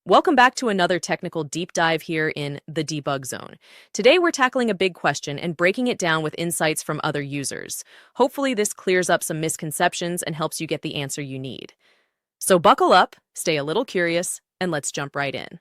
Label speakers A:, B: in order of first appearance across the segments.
A: Welcome back to another technical deep dive here in the debug zone. Today we're tackling a big question and breaking it down with insights from other users. Hopefully this clears up some misconceptions and helps you get the answer you need. So buckle up, stay a little curious, and let's jump right in.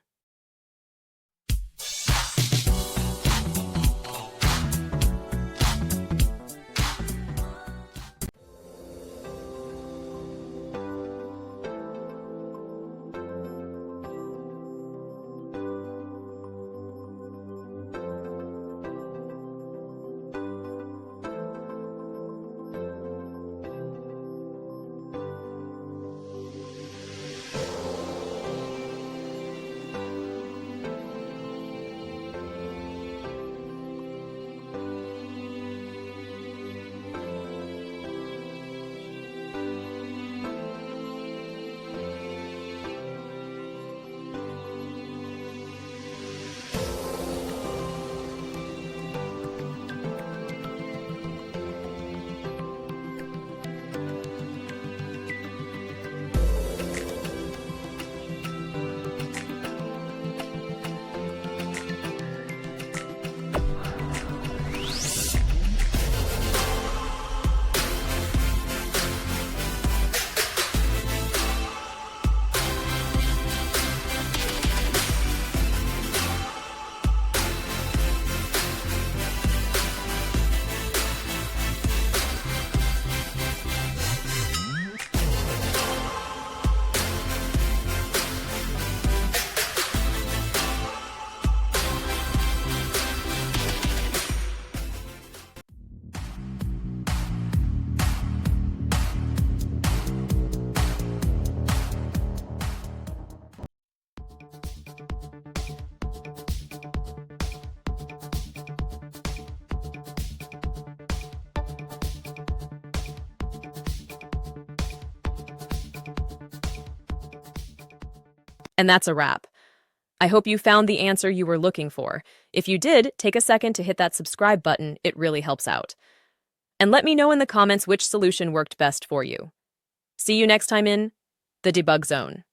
A: And that's a wrap. I hope you found the answer you were looking for. If you did, take a second to hit that subscribe button. It really helps out. And let me know in the comments which solution worked best for you. See you next time in the debug zone.